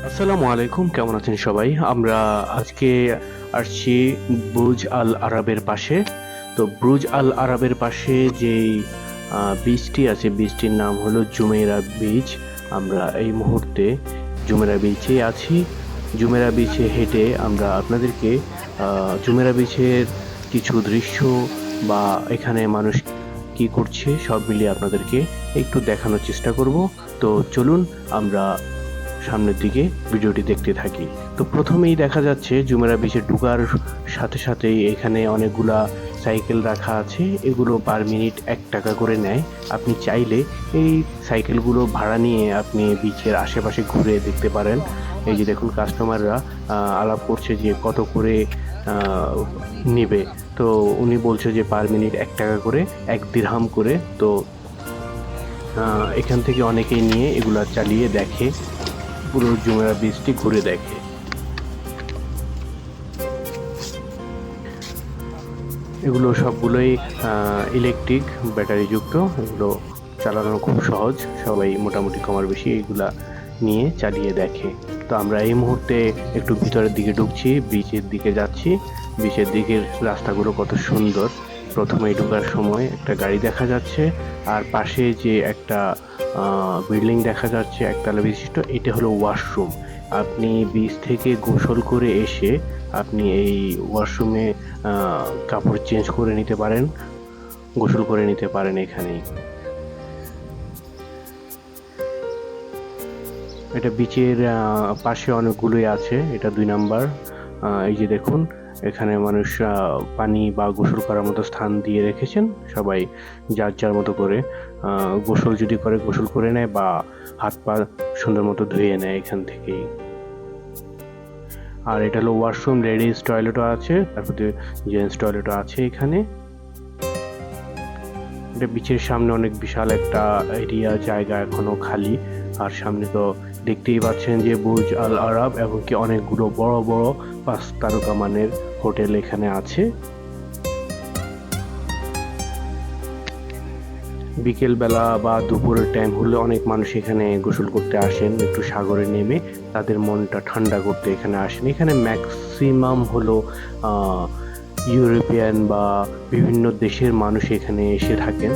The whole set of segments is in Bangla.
আসসালামু আলাইকুম, কেমন আছেন সবাই? আমরা আজকে আসছি বুর্জ আল আরাবের পাশে। তো বুর্জ আল আরাবের পাশে যেই বীচটি আছে, বীচটির নাম হলো জুমেইরা বীচ। আমরা এই মুহূর্তে জুমেইরা বিচে আছি। জুমেইরা বিচে হেঁটে আমরা আপনাদেরকে জুমেইরা বিচের কিছু দৃশ্য বা এখানে মানুষ কি করছে সব মিলিয়ে আপনাদেরকে একটু দেখানোর চেষ্টা করব। তো চলুন আমরা সামনের দিকে ভিডিওটি দেখতে থাকি। তো প্রথমেই দেখা যাচ্ছে জুমেরা বিচে ঢোকার সাথে সাথেই এখানে অনেকগুলা সাইকেল রাখা আছে। এগুলো পার মিনিট ১ টাকা করে নেয়। আপনি চাইলে এই সাইকেলগুলো ভাড়া নিয়ে আপনি বিচের আশেপাশে ঘুরে দেখতে পারেন। এই যে দেখুন কাস্টমাররা আলাপ করছে যে কত করে নেবে। তো উনি বলছে যে পার মিনিট ১ টাকা করে, ১ দিরহাম করে। তো এখান থেকে অনেকেই নিয়ে এগুলা চালিয়ে দেখে, পুরো জুমেরা বীচটি ঘুরে দেখে। এগুলো সবগুলোই ইলেকট্রিক ব্যাটারি যুক্ত। এগুলো চালানো খুব সহজ, সবাই মোটামুটি কমার বেশি এগুলা নিয়ে চালিয়ে দেখে। তো আমরা এই মুহূর্তে একটু ভিতরের দিকে ঢুকছি, বিচের দিকে যাচ্ছি। বিচের দিকের রাস্তাগুলো কত সুন্দর। প্রথমেই ঢোকার সময় একটা গাড়ি দেখা যাচ্ছে, আর পাশে যে একটা বিল্ডিং দেখা যাচ্ছে একতলা বিশিষ্ট, এটা হলো ওয়াশরুম। আপনি বিচ থেকে গোসল করে এসে আপনি এই ওয়াশরুমে কাপড় চেঞ্জ করে নিতে পারেন, গোসল করে নিতে পারেন এখানেই। এটা বিচের পাশে অনেকগুলোই আছে, এটা ২ নাম্বার। এই যে দেখুন এখানে মানুষ পানি বা গোসল করার মতো স্থান দিয়ে রেখেছেন। সবাই যার যার মতো করে গোসল যদি করে গোসল করে নেয় বা হাত পা সুন্দর মতো ধুয়ে নেয় এখান থেকেই। আর এটা হলো ওয়াশরুম, লেডিস টয়লেটও আছে, তারপরে জেন্টস টয়লেটও আছে এখানে। এটা বিচের সামনে অনেক বিশাল একটা এরিয়া, জায়গা এখনো খালি। আর সামনে তো দেখতেই পাচ্ছেন যে বুর্জ আল আরাব, এবং কি অনেকগুলো বড় বড় ৫ তারকা মানের হোটেল এখানে আছে। বিকেল বেলা বা দুপুরের টাইম হলে অনেক মানুষ এখানে গোসল করতে আসেন, একটু সাগরে নেমে তাদের মনটা ঠান্ডা করতে এখানে আসেন। এখানে ম্যাক্সিমাম হলো ইউরোপিয়ান বা বিভিন্ন দেশের মানুষ এখানে এসে থাকেন।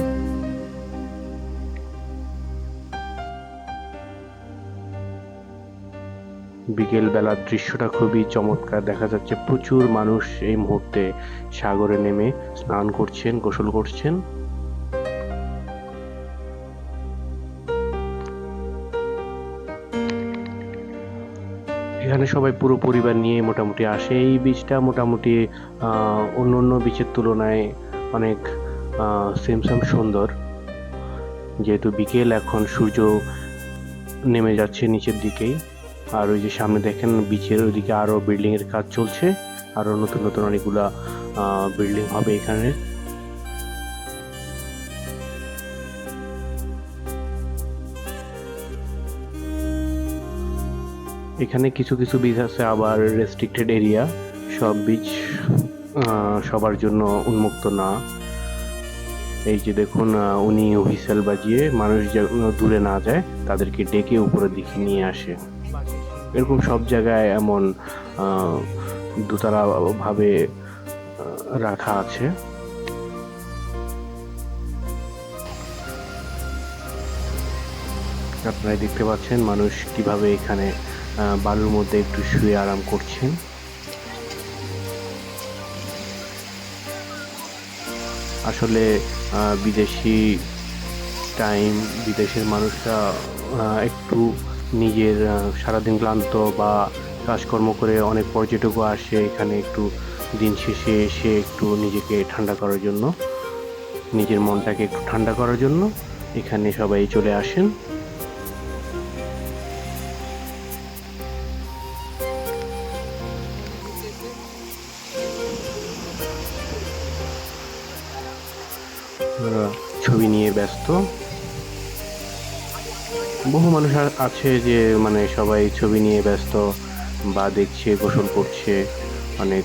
বিকেল বেলার দৃশ্যটা খুবই চমৎকার দেখা যাচ্ছে। প্রচুর মানুষ এই মুহূর্তে সাগরে নেমে স্নান করছেন, গোসল করছেন। এখানে সবাই পুরো পরিবার নিয়ে মোটামুটি আসে। এই বীচটা মোটামুটি অন্য বীচের তুলনায় অনেক সেম সুন্দর। যেহেতু বিকেল, এখন সূর্য নেমে যাচ্ছে নিচের দিকেই। আর ওই যে সামনে দেখেন বিচের ওইদিকে আরো বিল্ডিং এর কাজ চলছে, আরো নতুন নতুন অনেকগুলা বিল্ডিং হবে এখানে। এখানে কিছু কিছু বীচ আছে আবার রেস্ট্রিক্টেড এরিয়া, সব বীচ সবার জন্য উন্মুক্ত না। এই যে দেখুন উনি হুইসেল বাজিয়ে মানুষ যেন দূরে না যায় তাদেরকে ডেকে উপরের দিকে নিয়ে আসে। এরকম সব জায়গায় এমন দোতলা ভাবে রাখা আছে। আপনারা দেখতে পাচ্ছেন মানুষ কিভাবে এখানে বালুর মধ্যে একটু শুয়ে আরাম করছেন। আসলে বিদেশি টাইম, বিদেশের মানুষরা একটু নিজের সারাদিন ক্লান্ত বা কাজকর্ম করে, অনেক পর্যটকও আসে এখানে একটু দিন শেষে এসে একটু নিজেকে ঠান্ডা করার জন্য, নিজের মনটাকে একটু ঠান্ডা করার জন্য এখানে সবাই চলে আসেন। ছবি নিয়ে ব্যস্ত বহু মানুষ আছে যে মানে সবাই ছবি নিয়ে ব্যস্ত বা দেখছে, গোসল করছে। অনেক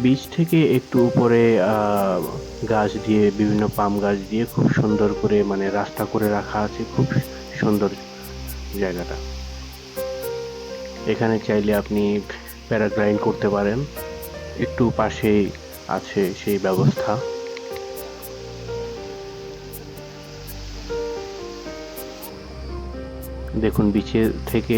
বিচ থেকে একটু উপরে গাছ দিয়ে, বিভিন্ন পাম গাছ দিয়ে খুব সুন্দর করে মানে রাস্তা করে রাখা আছে, খুব সুন্দর জায়গাটা। এখানে চাইলে আপনি প্যারাগ্লাইডিং করতে পারেন, একটু পাশেই আছে সেই ব্যবস্থা। দেখুন বিচে থেকে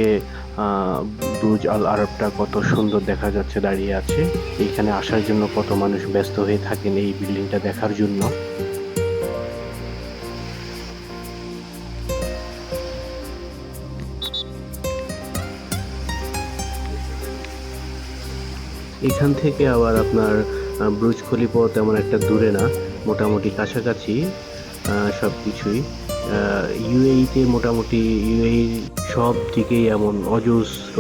বুর্জ আল আরবটা কত সুন্দর দেখা যাচ্ছে, দাঁড়িয়ে আছে। এইখানে আসার জন্য কত মানুষ ব্যস্ত হয়ে থাকেন এই বিল্ডিংটা দেখার জন্য। এখান থেকে আবার আপনার বুর্জ খলিফাও তেমন একটা দূরে না, মোটামুটি কাছাকাছি সব কিছুই। ইউএইতে মোটামুটি ইউএই সব দিকেই এমন অজস্র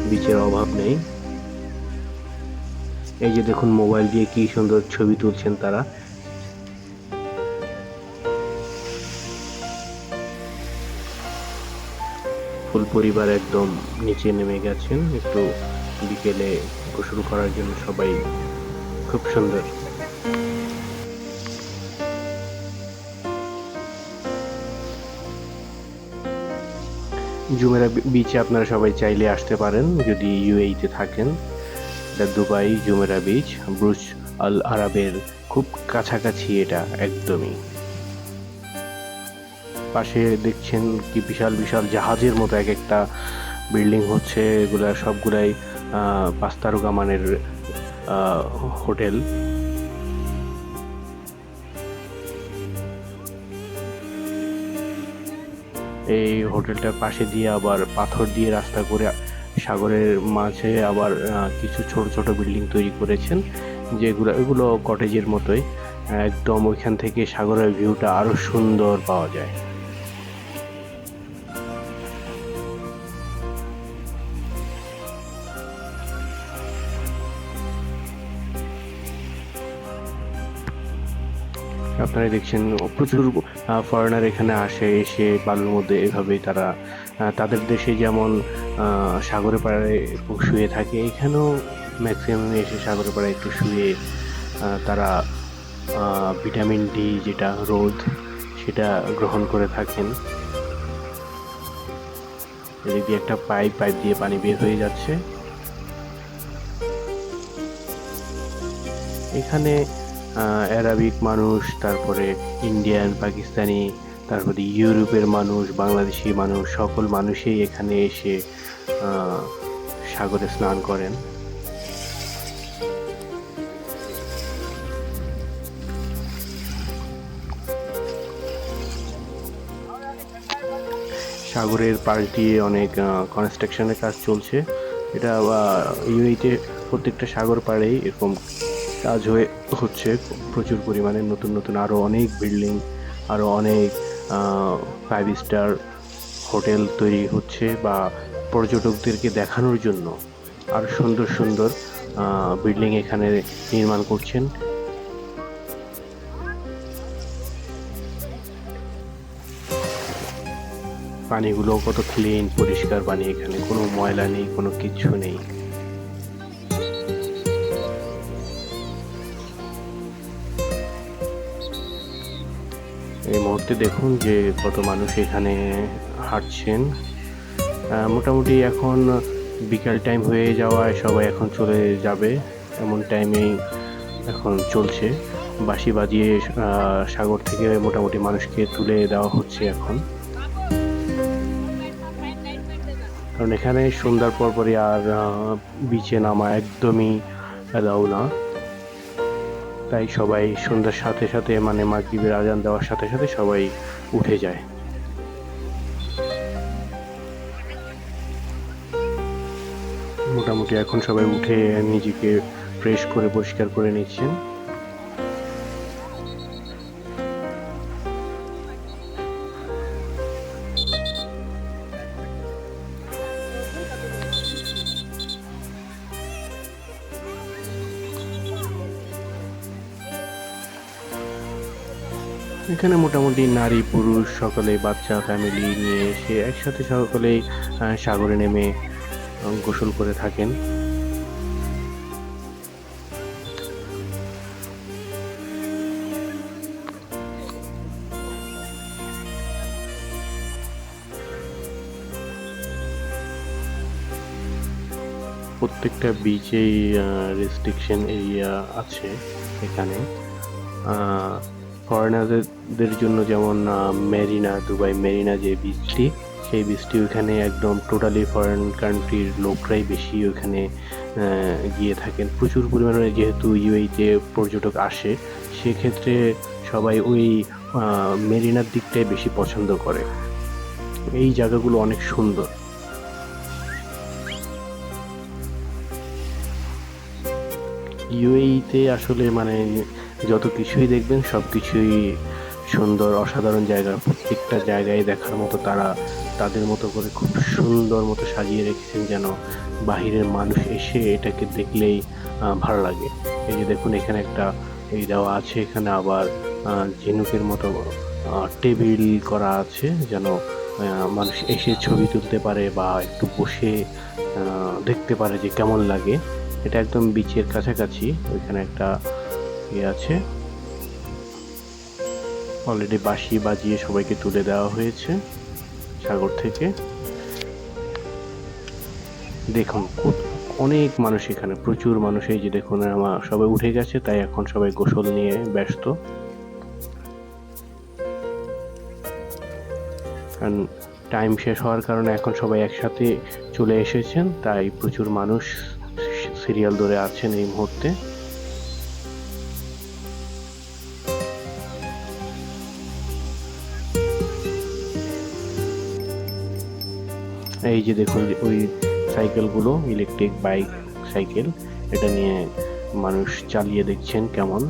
বিচের অভাব নেই। এই যে দেখুন মোবাইল দিয়ে কি সুন্দর ছবি তুলছেন তারা। ফুল পরিবার একদম নিচে নেমে গেছেন একটু বিকেলে গোসল করার জন্য, সবাই খুব সুন্দর। জুমেরা বিচে আপনারা সবাই চাইলে আসতে পারেন যদি ইউএইতে থাকেন। এটা দুবাই জুমেরা বিচ, বুর্জ আল আরবের খুব কাছাকাছি এটা একদমই। পাশে দেখছেন কি বিশাল বিশাল জাহাজের মতো এক একটা বিল্ডিং হচ্ছে, এগুলা সবগুলাই 5 তারকা মানের হোটেল। এই হোটেলটার পাশে দিয়ে আবার পাথর দিয়ে রাস্তা করে সাগরের মাঝে আবার কিছু ছোট ছোট বিল্ডিং তৈরি করেছেন, যেগুলো এগুলো কটেজের মতোই। একদম ওইখান থেকে সাগরের ভিউটা আরো সুন্দর পাওয়া যায়। আপনারা দেখছেন প্রচুর ফরেনার এখানে আসে, এসে বালুর মধ্যে এভাবেই তারা তাদের দেশে যেমন সাগরের পাড়ে শুয়ে থাকে, এখানেও ম্যাক্সিমাম এসে সাগরের পাড়ে একটু শুয়ে তারা ভিটামিন ডি যেটা রোদ সেটা গ্রহণ করে থাকেন। এদিক দিয়ে একটা পাইপ দিয়ে পানি বের হয়ে যাচ্ছে। এখানে অ্যারাবিক মানুষ, তারপরে ইন্ডিয়ান, পাকিস্তানি, তারপরে ইউরোপের মানুষ, বাংলাদেশি মানুষ, সকল মানুষই এখানে এসে সাগরে স্নান করেন। সাগরের পাশ দিয়ে অনেক কনস্ট্রাকশনের কাজ চলছে। এটা ইউএইতে প্রত্যেকটা সাগর পাড়েই এরকম কাজ হচ্ছে প্রচুর পরিমাণে। নতুন নতুন আরও অনেক বিল্ডিং, আরও অনেক 5 স্টার হোটেল তৈরি হচ্ছে, বা পর্যটকদেরকে দেখানোর জন্য আরও সুন্দর সুন্দর বিল্ডিং এখানে নির্মাণ করছেন। পানিগুলো কত ক্লিন, পরিষ্কার পানি, এখানে কোনো ময়লা নেই, কোনো কিছু নেই। এই মুহূর্তে দেখুন যে কত মানুষ এখানে হাঁটছেন। মোটামুটি এখন বিকাল টাইম হয়ে যাওয়ায় সবাই এখন চলে যাবে, এমন টাইমেই এখন চলছে। বাঁশি বাজিয়ে সাগর থেকে মোটামুটি মানুষকে তুলে দেওয়া হচ্ছে এখন, কারণ এখানে সন্ধ্যার পরপরই আর বিচে নামা একদমই অ্যালাউ না। তাই সবাই সন্ধ্যার সাথে সাথে মানে মাগরিবের আজান দেওয়ার সাথে সাথে সবাই উঠে যায়। মোটামুটি এখন সবাই উঠে নিজেকে ফ্রেশ করে পরিষ্কার করে নিচ্ছেন। এখানে মোটামুটি নারী পুরুষ সকলেই, বাচ্চা ফ্যামিলি নিয়ে এসে একসাথে সকলেই সাগরে নেমে গোসল করে থাকেন। প্রত্যেকটা বিচেই রেস্ট্রিকশন এরিয়া আছে এখানে। ফরেনারদের জন্য যেমন মেরিনা, দুবাই মেরিনা যে বিচটি, সেই বিচটি ওইখানে একদম টোটালি ফরেন কান্ট্রির লোকরাই বেশি ওইখানে গিয়ে থাকেন প্রচুর পরিমাণে। যেহেতু ইউএইতে পর্যটক আসে, সেক্ষেত্রে সবাই ওই মেরিনার দিকটাই বেশি পছন্দ করে। এই জায়গাগুলো অনেক সুন্দর। ইউএইতে আসলে মানে যত কিছুই দেখবেন সব কিছুই সুন্দর, অসাধারণ জায়গা। প্রত্যেকটা জায়গায় দেখার মতো তারা তাদের মতো করে খুব সুন্দর মতো সাজিয়ে রেখেছেন, যেন বাহিরের মানুষ এসে এটাকে দেখলেই ভালো লাগে। এই যে দেখুন এখানে একটা এই দেওয়া আছে, এখানে আবার ঝিনুকের মতো টেবিল করা আছে, যেন মানুষ এসে ছবি তুলতে পারে বা একটু বসে দেখতে পারে যে কেমন লাগে। এটা একদম বিচের কাছাকাছি। ওইখানে একটা ইয়ে আছে, অলরেডি বাঁশি বাজিয়ে সবাইকে তুলে দেওয়া হয়েছে সাগর থেকে। দেখুন অনেক মানুষ এখানে, প্রচুর মানুষ। এই যে দেখুন আমার সবাই উঠে গেছে, তাই এখন সবাই গোসল নিয়ে ব্যস্ত। কারণ টাইম শেষ হওয়ার কারণে এখন সবাই একসাথে চলে এসেছেন, তাই প্রচুর মানুষ সিরিয়াল ধরে আছেন এই মুহূর্তে। এই যে দেখুন ওই সাইকেলগুলো, ইলেকট্রিক বাইক সাইকেল, এটা নিয়ে মানুষ চালিয়ে দেখছেন কেমন।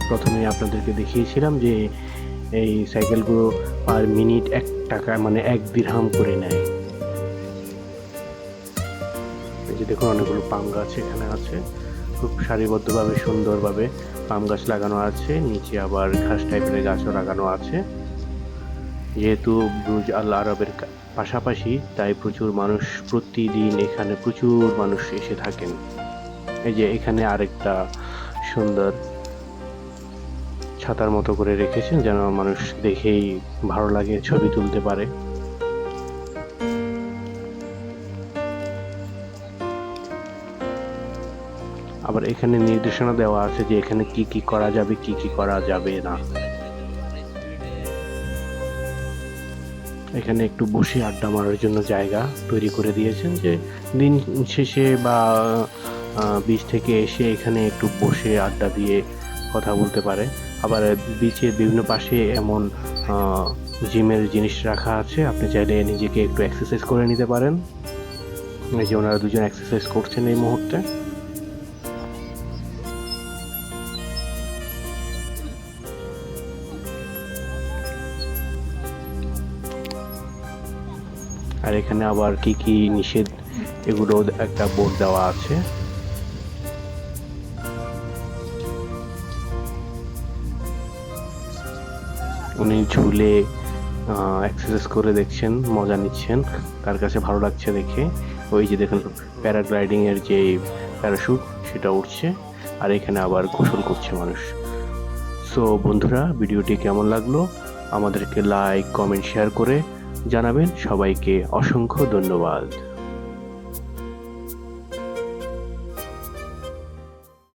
প্রথমে আপনাদেরকে দেখিয়েছিলাম যে এই সাইকেলগুলো পার মিনিট 1 টাকা, মানে 1 দিরহাম করে নেয়। এই যে দেখুন অনেকগুলো পাম গাছ এখানে আছে, খুব সারিবদ্ধভাবে সুন্দরভাবে পাম গাছ লাগানো আছে। নিচে আবার ঘাস টাইপের গাছও লাগানো আছে। যেহেতু বুর্জ আল আরবের পাশাপাশি, তাই প্রচুর মানুষ প্রতিদিন এখানে প্রচুর মানুষ এসে থাকেন। এই যে এখানে আরেকটা সুন্দর ছাতার মতো করে রেখেছেন, যেন মানুষ দেখেই ভালো লাগে, ছবি তুলতে পারে। আবার এখানে নির্দেশনা দেওয়া আছে যে এখানে কি কি করা যাবে, কি কি করা যাবে না। এখানে একটু বসে আড্ডা মারার জন্য জায়গা তৈরি করে দিয়েছেন, যে দিন শেষে বা বিচ থেকে এসে এখানে একটু বসে আড্ডা দিয়ে কথা বলতে পারে। আবার বিচের বিভিন্ন পাশে এমন জিমের জিনিস রাখা আছে, আপনি চাইলে নিজেকে একটু এক্সারসাইজ করে নিতে পারেন। এই যে ওনারা দুজন এক্সারসাইজ করছেন এই মুহূর্তে। আর এখানে আবার কি কি নিষেধ, এগুলো একটা বোর্ড দেওয়া আছে। উনি ঝুলে এক্সারসাইজ করে দেখছেন, মজা নিচ্ছেন, কার কাছে ভালো লাগছে দেখে। ওই যে দেখুন প্যারাগ্লাইডিং এর যে প্যারাশুট, সেটা উঠছে, আর এখানে আবার গোসল করছে মানুষ। সো বন্ধুরা, ভিডিওটি কেমন লাগলো আমাদেরকে লাইক, কমেন্ট, শেয়ার করে জানাবেন। সবাইকে অসংখ্য ধন্যবাদ।